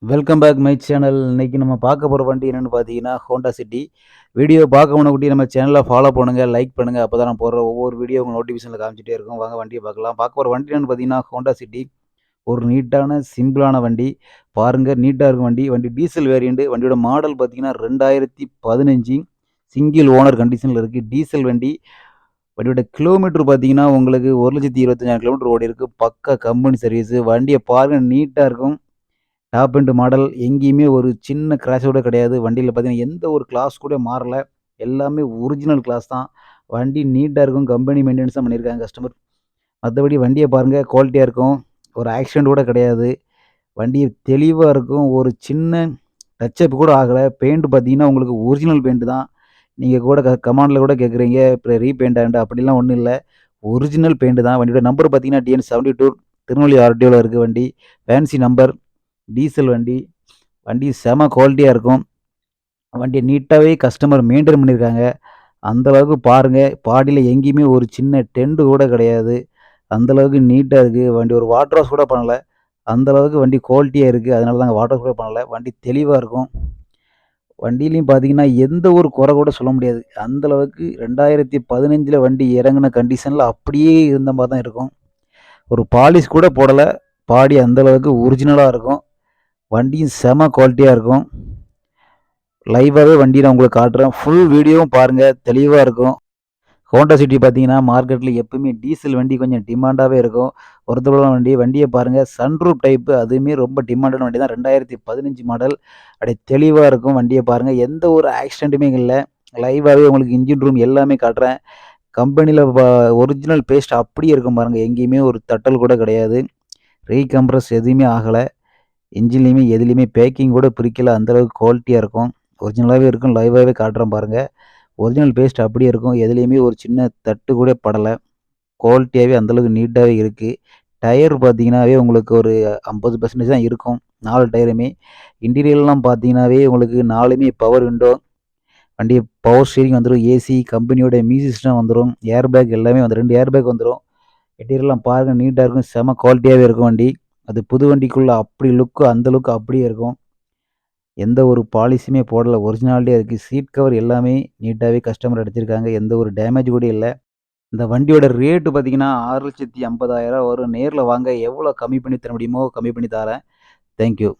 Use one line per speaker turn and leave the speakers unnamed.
Welcome back my channel. இன்னைக்கு நம்ம பார்க்க போகிற வண்டி என்னென்னு பார்த்தீங்கன்னா ஹோண்டா சிட்டி. வீடியோ பார்க்க முன்னாடி நம்ம சேனலை ஃபாலோ பண்ணுங்கள், லைக் பண்ணுங்கள். அப்போ தான் நான் போடுற ஒவ்வொரு வீடியோ உங்கள் நோட்டிஃபிகேஷனில் காமிச்சிட்டே இருக்கும். வாங்க வண்டியை பார்க்கலாம். பார்க்க போகிற வண்டி என்னென்னு பார்த்தீங்கன்னா ஹோண்டா சிட்டி. ஒரு நீட்டான சிம்பிளான வண்டி. பாருங்கள், நீட்டாக இருக்கும் வண்டி. வண்டி டீசல் வேரியண்ட்டு. வண்டியோட மாடல் பார்த்தீங்கன்னா 2015 சிங்கிள் ஓனர் கண்டிஷனில் இருக்குது. டீசல் வண்டி. வண்டியோட கிலோமீட்டர் பார்த்தீங்கன்னா உங்களுக்கு 1,25,000 கிலோமீட்டர் ஓடி இருக்குது. பக்கா கம்பெனி சர்வீஸு. வண்டியை பாருங்கள், நீட்டாக இருக்கும். Top and model. எங்கேயுமே ஒரு சின்ன கிராஷ் கூட கிடையாது. வண்டியில் பார்த்தீங்கன்னா எந்த ஒரு கிளாஸ் கூட மாறல. எல்லாமே ஒரிஜினல் கிளாஸ் தான். வண்டி நீட்டாக இருக்கும். கம்பெனி மெயின்டெனன்ஸ் தான் பண்ணியிருக்காங்க கஸ்டமர். மற்றபடி வண்டியை பாருங்கள், குவாலிட்டியாக இருக்கும். ஒரு ஆக்சிடென்ட் கூட கிடையாது. வண்டி தெளிவாக இருக்கும். ஒரு சின்ன டச்சப் கூட ஆகலை. பெயிண்ட் பார்த்தீங்கன்னா உங்களுக்கு ஒரிஜினல் பெயிண்ட் தான். நீங்கள் கூட கமாண்டில் கூட கேட்குறீங்க, இப்போ ரீபெயிண்ட் ஆண்டு அப்படிலாம் ஒன்றும் இல்லை. ஒரிஜினல் பெயிண்ட் தான். வண்டியோட நம்பர் பார்த்தீங்கன்னா TN72 திருநெல்வேலி ஆர்டிஓவில் இருக்குது வண்டி. Fancy number. டீசல் வண்டி. வண்டி செம குவாலிட்டியாக இருக்கும். வண்டியை நீட்டாகவே கஸ்டமர் மெயின்டைன் பண்ணியிருக்காங்க. அந்தளவுக்கு பாருங்கள், பாடியில் எங்கேயுமே ஒரு சின்ன டென்ட் கூட கிடையாது. அந்தளவுக்கு நீட்டாக இருக்குது. வண்டி ஒரு வாட்டர் வாஷ் கூட பண்ணலை. அந்தளவுக்கு வண்டி குவாலிட்டியாக இருக்குது. அதனால தாங்க வாட்டர் வாஷ் கூட பண்ணலை. வண்டி தெளிவாக இருக்கும். வண்டியிலையும் பார்த்தீங்கன்னா எந்த ஒரு குறை கூட சொல்ல முடியாது. அந்தளவுக்கு 2015 வண்டி இறங்கின கண்டிஷனில் அப்படியே இருந்த மாதிரி தான் இருக்கும். ஒரு பாலிஷ் கூட போடலை. பாடி அந்தளவுக்கு ஒரிஜினலாக இருக்கும். வண்டியும் செம குவாலிட்டியாக இருக்கும். லைவாகவே வண்டி நான் உங்களுக்கு காட்டுறேன். ஃபுல் வீடியோவும் பாருங்கள், தெளிவாக இருக்கும். ஹோண்டா சிட்டி பார்த்தீங்கன்னா மார்க்கெட்டில் எப்பவுமே டீசல் வண்டி கொஞ்சம் டிமாண்டாகவே இருக்கும். ஒருத்தரோட வண்டியை பாருங்கள், சன்ரூப் டைப்பு. அதுவுமே ரொம்ப டிமாண்டான வண்டி தான். 2015 மாடல். அப்படியே தெளிவாக இருக்கும். வண்டியை பாருங்கள், எந்த ஒரு ஆக்சிடென்ட்டுமே இல்லை. லைவாகவே உங்களுக்கு இன்ஜின் ரூம் எல்லாமே காட்டுறேன். கம்பெனியில் ஒரிஜினல் பேஸ்ட் அப்படியே இருக்கும் பாருங்கள். எங்கேயுமே ஒரு தட்டல் கூட கிடையாது. ரீகம்ப்ரஸ் எதுவுமே ஆகலை. இன்ஜின்லேயுமே எதுலேயுமே பேக்கிங் கூட பிரிக்கல. அந்தளவுக்கு குவாலிட்டியாக இருக்கும். ஒரிஜினலாகவே இருக்கும். லைவாகவே காட்டுறேன் பாருங்கள். ஒரிஜினல் பேஸ்ட் அப்படியே இருக்கும். எதுலேயுமே ஒரு சின்ன தட்டு கூட படலை. குவாலிட்டியாகவே அந்தளவுக்கு நீட்டாகவே இருக்குது. டயர் பார்த்தீங்கன்னாவே உங்களுக்கு ஒரு 50% தான் இருக்கும். 4 டயருமே. இன்டீரியர்லாம் பார்த்தீங்கன்னாவே உங்களுக்கு 4மே பவர் விண்டோ. வண்டி பவர் ஸ்டீரிங் வந்துடும். ஏசி கம்பெனியோட மியூசிக் சிஸ்டம் வந்துடும். ஏர் பேக் எல்லாமே வந்து 2 ஏர் பேக் வந்துடும். இன்டீரியர்லாம் பாருங்கள், நீட்டாக இருக்கும். செம குவாலிட்டியாகவே இருக்கும் வண்டி. அது புது வண்டிக்குள்ளே அப்படி லுக்கு, அந்த லுக்கு அப்படியே இருக்கும். எந்த ஒரு பாலிஷுமே போடலை. ஒரிஜினாலிட்டியாக இருக்குது. சீட் கவர் எல்லாமே நீட்டாகவே கஸ்டமர் அடிச்சிருக்காங்க. எந்த ஒரு டேமேஜ் கூட இல்லை. இந்த வண்டியோட ரேட்டு பார்த்தீங்கன்னா 6,50,000 வரும். நேரில் வாங்க, எவ்வளோ கம்மி பண்ணி தர முடியுமோ கம்மி பண்ணி தரேன். தேங்க்யூ.